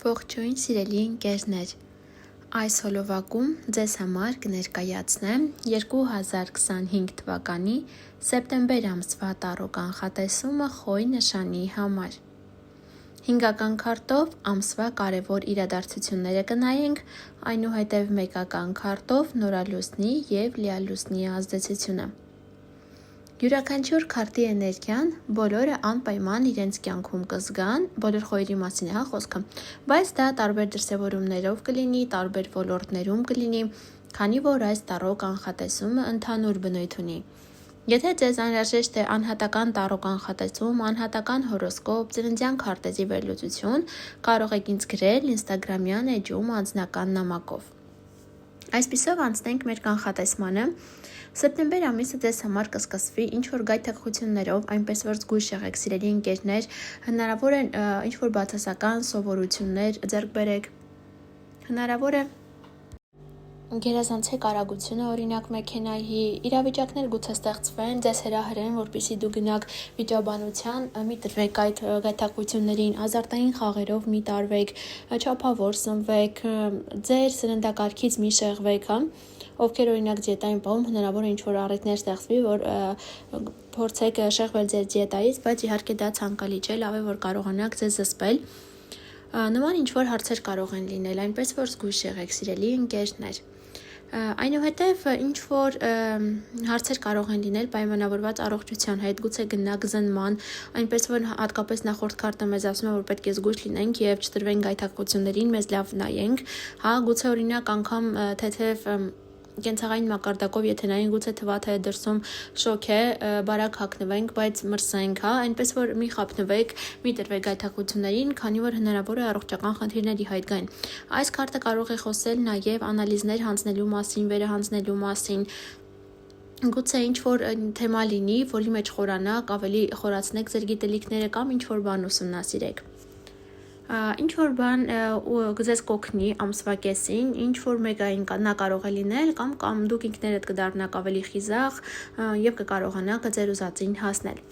Ողջույն սիրելի ընկերներ, այս հոլովակում ձեզ համար կներկայացնեմ 2025 թվականի սեպտեմբեր ամսվա տարրո կանխատեսումը Խոյ նշանի համար։ Հինգական քարտով ամսվա կարևոր իրադարձությունները կնայենք, այնուհետև մեկական քարտով նորալուսնի և լիալուսնի ազդեցությունը։ Յուրաքանչյուր քարտի էներգիան բոլորը անպայման իրենց կյանքում կզգան, բոլոր խոյերի մասին է խոսքը, բայց դա տարբեր դրսևորումներով կլինի, տարբեր ոլորտներում կլինի, քանի որ այս տարրո կանխատեսումը ընդհանուր բնույթ ունի։ Եթե ձեզ անհրաժեշտ է անհատական տարրո կանխատեսում, անհատական հորոսկոպ, ծննդյան քարտեզի վերլուծություն, կարող եք ինձ գրել Instagram-յան էջում անձնական նամակով։ Այսպիսով անցնենք մեր կանխատեսմանը։ Սեպտեմբեր ամիսը ձեզ համար կսկսվի ինչ-որ գայթակղություններով, այնպես որ զգույշ եղեք սիրելի ընկերներ, հնարավոր է ինչ-որ բացասական սովորություններ ձեռք բերեք, հնարավոր է գերազանցեք արագությունը, օրինակ մեքենայի, իրավիճակներ գուցե ստեղծվեն, ձեզ հրահրեն, որպեսզի դու գնաք վիճաբանության, մի տրվեք այդ գայթակղություններին, ազարտային խաղերով մի տարվեք, չափավոր սնվեք, ձեր սննդակարգից մի շեղվեք, ովքեր օրինակ դիետային պահում հնարավոր է ինչ-որ առիթներ ստեղծվի, որ փորձեք շեղվել ձեր դիետայից, բայց իհարկե դա ցանկալի չէ, լավ է որ կարողանաք ձեզ զսպել։ Նման ինչ-որ հարցեր կարող են լինել, այնպես որ զգույշ եղեք սիրելի ընկերներ։ Այնուհետև ինչ-որ հարցեր կարող են լինել պայմանավորված առողջության հետ, գուցե գնաք զննման, այնպես որ հատկապես նախորդ քարտը մեզ ասում է, որ պետք է զգույշ լինենք եւ չտրվենք գայթակղություններին, մեզ լավ նայենք, գուցե օրինակ անգամ թեթև կենցաղային մակարդակով եթե նայենք, գուցե թվա թե դրսում շոկ է, բարակ հագնվենք, բայց մրսենք, այնպես որ մի խաբնվեք, մի տրվեք գայթակղություններին, քանի որ հնարավոր է առողջական խնդիրների հայտ գային։ Այս քարտը կարող է խոսել նաև անալիզներ հանձնելու մասին, վերահանձնելու մասին։ Գուցե ինչ-որ թեմա լինի, որի մեջ խորանաք, ավելի խորացնեք ձեր գիտելիքները կամ ինչ-որ բան ուսումնասիրեք։ Ինչ-որ բան ձեզ կօգնի ամսվա կեսին, ինչ-որ մեկային նա կարող է լինել, կամ դուք ինքներդ կդառնաք ավելի խիզախ և կկարողանաք ձեր ուզածին հասնել։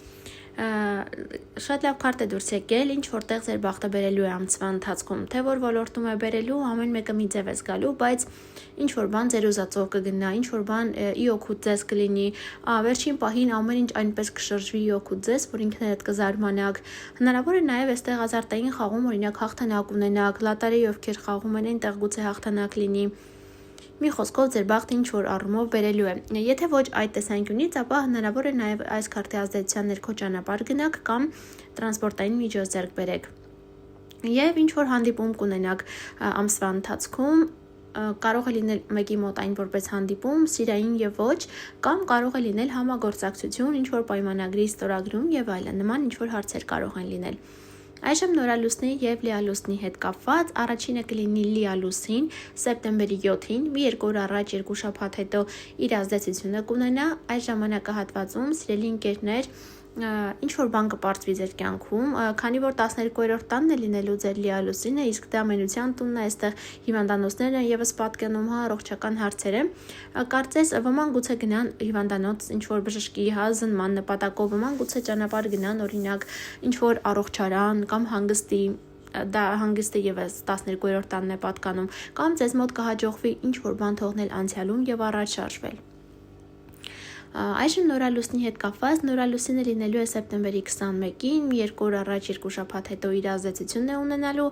Շատ լավ քարտ է դուրս եկել, ինչ որտեղ ձեր բախտը բերելու է ամսվա ընթացքում, թե որ ոլորտում է բերելու, ամեն մեկը մի ձև է զգալու, բայց ինչ-որ բան ձեր ուզածով կգնա, ինչ-որ բան ի օգուտ ձեզ կլինի, վերջին պահին ամեն ինչ այնպես կշրջվի ի օգուտ ձեզ, որ ինքներդ կզարմանաք։ Հնարավոր է նաև այստեղ ազարտային խաղում օրինակ հաղթանակ ունենաք, լատարեի ովքեր խաղում են, այնտեղ գուցե հաղթանակ լինի։ Մի խոսքով ձեր բախտը ինչ-որ առումով բերելու է։ Եթե ոչ այդ տեսանկյունից, ապա հնարավոր է նաև այս քարտի ազդեցության ներքո ճանապարհ գնաք կամ տրանսպորտային միջոց ձեռք բերեք։ Եվ ինչ-որ հանդիպում կունենաք ամսվա ընթացքում, կարող է լինել մեկի մոտ այն որպես հանդիպում, սիրային եւ ոչ, կամ կարող է լինել համագործակցություն, ինչ-որ պայմանագրի ստորագրում եւ այլն, նման ինչ-որ հարցեր կարող են լինել։ Այժմ նորալուսնի և լիալուսնի հետ կապված առաջինը կլինի լիալուսին սեպտեմբերի 7-ին, մի 2 օր առաջ, 2 շաբաթ հետո իր ազդեցությունը կունենա։ Այս ժամանակահատվածում սիրելի ընկերներ, ինչ-որ բան կպարծվի ձեր կյանքում, քանի որ 12-րդ տանն է լինելու ձեր լիալուսինը, իսկ դա ամենության տունն է, այստեղ հիվանդանոցներն են եւս պատկանում, առողջական հարցերը։ Կարծես ոմանք գուցե գնան հիվանդանոց ինչ-որ բժշկի զննման նպատակով, ոմանք գուցե ճանապարհ գնան օրինակ ինչ-որ առողջարան կամ հանգստի, դա հանգստը եւս 12-րդ տանն է պատկանում, կամ ձեզ մոտ կհաջողվի ինչ-որ բան թողնել անցյալում եւ առաջ շարժվել։ Այժմ նորալուսնի հետ կապված, նորալուսինը լինելու է սեպտեմբերի 21-ին, 2 օր առաջ, 2 շաբաթ հետո իր ազդեցությունն է ունենալու,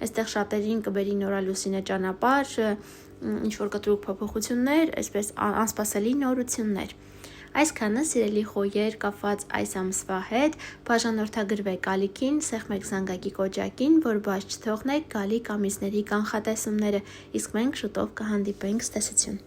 այստեղ շատերին կբերի նորալուսինը ճանապարհ, ինչ-որ կտրուկ փոփոխություններ, այսպես անսպասելի նորություններ։ Այսքանը սիրելի խոյեր կապված այս ամսվա հետ, բաժանորդագրվեք ալիքին, սեղմեք զանգակի կոճակին, որ բաց չթողնեք գալիք ամիսների կանխատեսումները, իսկ մենք շուտով կհանդիպենք, ցտեսություն։